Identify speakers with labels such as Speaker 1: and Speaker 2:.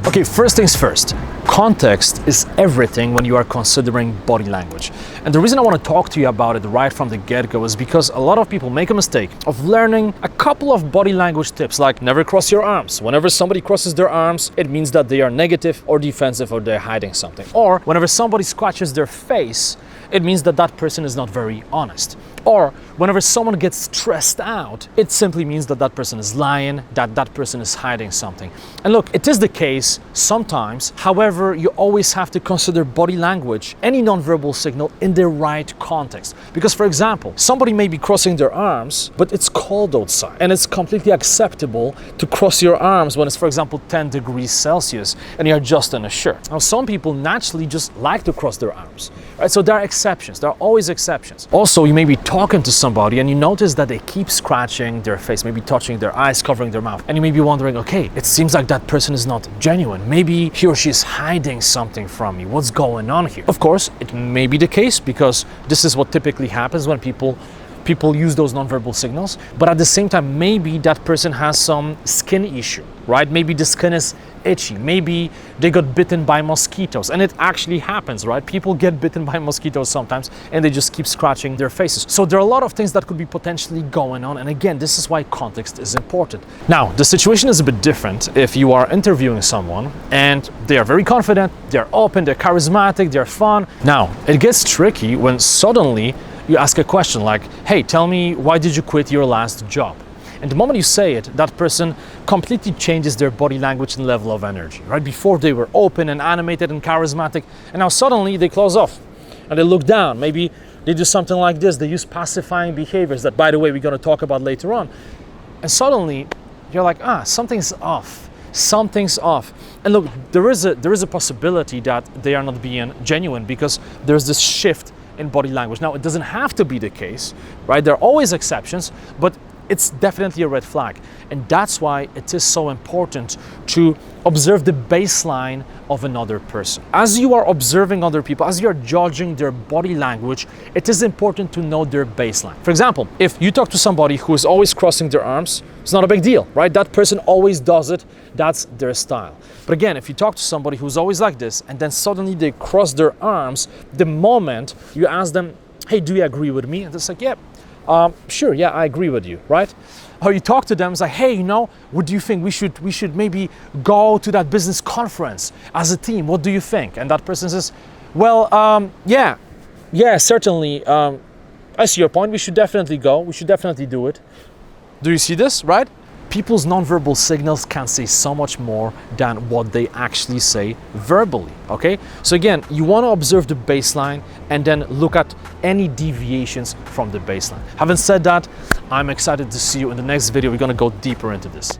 Speaker 1: Okay, first things first, context is everything when you are considering body language. And the reason I want to talk to you about it right from the get-go is because a lot of people make a mistake of learning a couple of body language tips, like never cross your arms. Whenever somebody crosses their arms, it means that they are negative or defensive or they're hiding something. Or whenever somebody scratches their face, it means that that person is not very honest. Or whenever someone gets stressed out, it simply means that that person is lying, that that person is hiding something. And look, it is the case sometimes. However, you always have to consider body language, any nonverbal signal, in the right context. Because, for example, somebody may be crossing their arms, but it's cold outside. And it's completely acceptable to cross your arms when it's, for example, 10 degrees Celsius and you're just in a shirt. Now, some people naturally just like to cross their arms, right? So there are exceptions. There are always exceptions. Also, you may be talking to somebody and you notice that they keep scratching their face, maybe touching their eyes, covering their mouth. And you may be wondering, okay, it seems like that person is not genuine. Maybe he or she is hiding something from me. What's going on here? Of course, it may be the case because this is what typically happens when people use those nonverbal signals. But at the same time, maybe that person has some skin issue, right? Maybe the skin is itchy. Maybe they got bitten by mosquitoes. And it actually happens, right? People get bitten by mosquitoes sometimes and they just keep scratching their faces. So there are a lot of things that could be potentially going on. And again, this is why context is important. Now, the situation is a bit different if you are interviewing someone and they are very confident, they're open, they're charismatic, they're fun. Now, it gets tricky when suddenly you ask a question like, hey, tell me, why did you quit your last job? And the moment you say it, that person completely changes their body language and level of energy, right? Before they were open and animated and charismatic, and now suddenly they close off and they look down. Maybe they do something like this. They use pacifying behaviors that, by the way, we're going to talk about later on. And suddenly you're like, something's off. Something's off. And look, there is a possibility that they are not being genuine because there's this shift in body language. Now, it doesn't have to be the case, right? There are always exceptions, but it's definitely a red flag. And that's why it is so important to observe the baseline of another person. As you are observing other people, as you're judging their body language, it is important to know their baseline. For example, if you talk to somebody who is always crossing their arms, it's not a big deal, right? That person always does it. That's their style. But again, if you talk to somebody who's always like this and then suddenly they cross their arms, the moment you ask them, hey, do you agree with me? And they're like, yeah. Sure, yeah, I agree with you, right? Or you talk to them, it's like, hey, what do you think? We should maybe go to that business conference as a team. What do you think? And that person says, well, yeah, certainly. I see your point. We should definitely go. We should definitely do it. Do you see this, right? People's nonverbal signals can say so much more than what they actually say verbally, okay? So again, you want to observe the baseline and then look at any deviations from the baseline. Having said that, I'm excited to see you in the next video. We're going to go deeper into this.